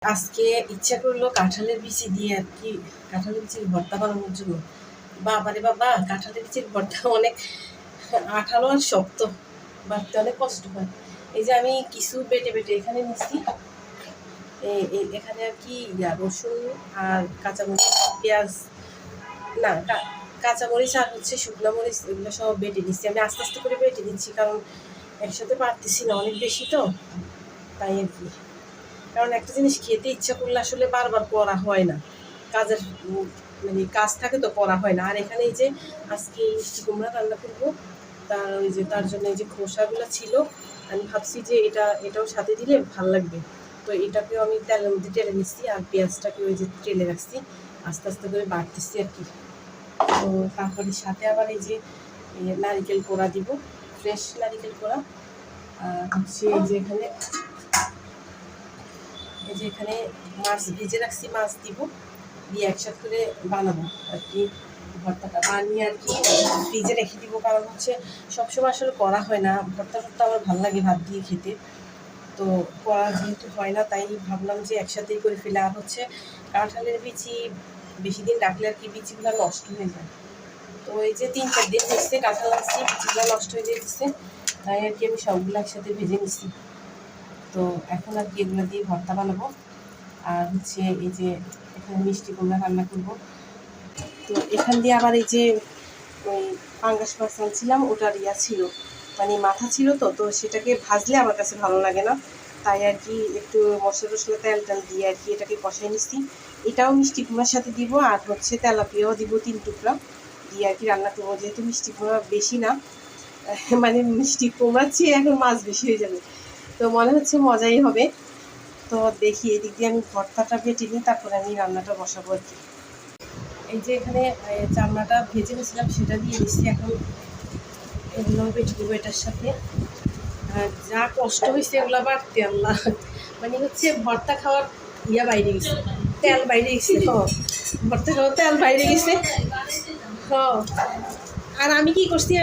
আজকে ইচ্ছা করলো কাঁঠালের বিচি দিয়ে আর কি কাঁঠালের বিচির ভর্তা বানানোর জন্য। বাবারে বাবা, কাঁঠালের বিচির ভর্তা অনেক আঠালো আর শক্ত, বাড়তে অনেক কষ্ট হয়। এই যে আমি কিছু বেটে বেটে এখানে নিচ্ছি, এখানে আর কি রসুন আর কাঁচামরিচ, পেঁয়াজ, না কাঁচামরিচ আর হচ্ছে শুকনো মরিচ, এগুলো সব বেটে নিচ্ছি। আমি আস্তে আস্তে করে বেটে নিচ্ছি, কারণ একসাথে পারতেছি না, অনেক বেশি তো, তাই আর কি। কারণ একটা জিনিস খেতে ইচ্ছা করলে আসলে বারবার করা হয় না, কাজের মানে কাজ থাকে তো করা হয় না। আর এখানে এই যে আজকে মিষ্টি কুমড়া রান্না করবো, তার জন্য এই যে খোসাগুলো ছিল, আমি ভাবছি যে এটাও সাথে দিলে ভাল লাগবে। তো এটাকেও আমি তেলের মধ্যে টেলে নিচ্ছি, আর পেঁয়াজটাকে ওই যে টেলে রাখছি, আস্তে আস্তে করে বাড়তেছি আর কি। তো তারপরে সাথে আবার এই যে নারিকেল কোড়া দিব, ফ্রেশ নারিকেল কোড়া। হচ্ছে এই যে এখানে মাছ ভেজে রাখছি, মাছ দিব, দিয়ে একসাথে করে বানাবো আর কি ভর্তাটা। বানিয়ে আর কি ফ্রিজে রেখে দিব, কারণ হচ্ছে সবসময় আসলে করা হয় না ভর্তা টর্তা, আমার ভালো লাগে ভাত দিয়ে খেতে। তো করা যেহেতু হয় না, তাই ভাবলাম যে একসাথেই করে ফেলে। আর হচ্ছে কাঁঠালের বিচি বেশি দিন রাখলে আর কি বিচিগুলো নষ্ট হয়ে যায়। তো এই যে 3-4 দিন হচ্ছে কাঁঠাল রাখছি, বিচিগুলো নষ্ট হয়ে যেতেছে, তাই আর কি আমি সবগুলো একসাথে ভেজে নিচ্ছি। তো এখন আর কি এগুলো দিয়ে ভর্তা বানাবো। আর হচ্ছে এই যে এখানে মিষ্টি কুমড়া রান্না করবো। তো এখান দিয়ে আবার এই যে ওই পাঙ্গাস মাছ আনছিলাম, ওটার ছিল, মানে মাথা ছিল, তো সেটাকে ভাজলে আমার কাছে ভালো লাগে না, তাই আর কি একটু মশলা টশলা তেল দিয়ে আর কি এটাকে কষাই নিচ্ছি। এটাও মিষ্টি কুমড়ার সাথে দিব, আর হচ্ছে তেলাপিয়াও দিব 3 টুকরা দিয়ে আর কি রান্না করবো। যেহেতু মিষ্টি কুমড়া বেশি না, মানে মিষ্টি কুমড়ার চেয়ে এখন মাছ বেশি হয়ে যাবে, তো মনে হচ্ছে মজাই হবে। তো দেখি এদিক দিয়ে আমি ভর্তাটা বেটে নিই, তারপরে আমি রান্নাটা বসাবো আর কি। এই যে এখানে চামড়াটা ভেজে নিয়েছিলাম, সেটা দিয়ে দিচ্ছি এখন। এগুলো বেটে দেবো এটার সাথে। আর যা কষ্ট হয়েছে এগুলো বাড়তে, আল্লাহ, মানে হচ্ছে ভর্তা খাওয়ার বাইরে গেছে, তেল বাইরে গেছে। ভর্তা খাওয়ার তেল বাইরে গেছে। আর আমি কি করছি,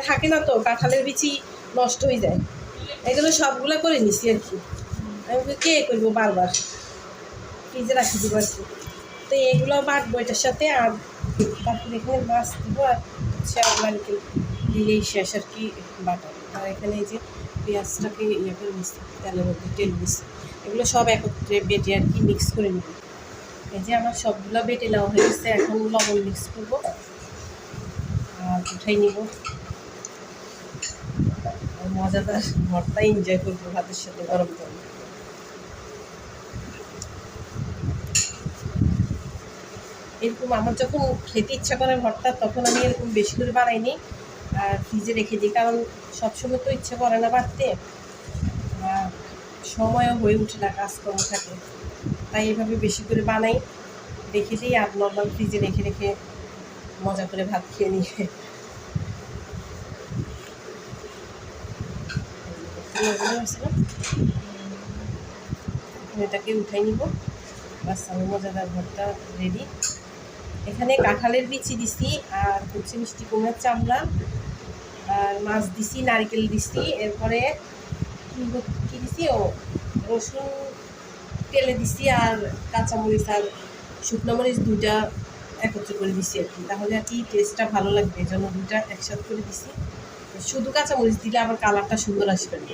থাকে না তো, কাঁঠালের বিচি নষ্ট হয়ে যায়, এগুলো সবগুলো করে নিছি আর কি। আমি কে করবো বারবার, ফ্রিজে রাখি দিব আর কি। তো এগুলো বাটবো এটার সাথে, আর তারপরে এখানে মাছ দিব, আর হচ্ছে নারকেল দিলেই শেষ আর কি বাটা। আর এখানে এই যে পেঁয়াজটাকে করে নিচ্ছি, তেলের মধ্যে টেলে নিচ্ছি। এগুলো সব একত্রে বেটে আর কি মিক্স করে নিব। এই যে আমার সবগুলো বেটে নেওয়া হয়ে গেছে, এখন লবণ মিক্স করবো আর উঠাই নিব। মজাদার ভর্তা এনজয় করবো ভাতের সাথে গরম গরম। এরকম আমার যখন খেতে ইচ্ছা করে ভর্তা, তখন আমি এরকম বেশি করে বানাইনি আর ফ্রিজে রেখে দিই, কারণ সবসময় তো ইচ্ছা করে না বাড়তে, আর সময়ও হয়ে ওঠে না, কাজকর্ম থাকে, তাই এইভাবে বেশি করে বানাই, রেখে দিই, আর নর্মাল ফ্রিজে রেখে রেখে মজা করে ভাত খেয়ে নিয়ে এটাকে উঠাই নিব। বাস, আমি মজাদার ভর্তা রেডি। এখানে কাঁঠালের বিচি দিছি, আর হচ্ছে মিষ্টি কুমড়ার চামড়া, আর মাছ দিছি, নারকেল দিছি, এরপরে কি দিছি, রসুন তেলে দিছি, আর কাঁচামরিচ আর শুকনো মরিচ 2টা একত্রে করে দিছি আর কি, তাহলে আর কি টেস্টটা ভালো লাগবে, এই জন্য 2টা একসাথে করে দিছি। শুধু কাঁচামরিচ দিলে আবার কালারটা সুন্দর আসবে না।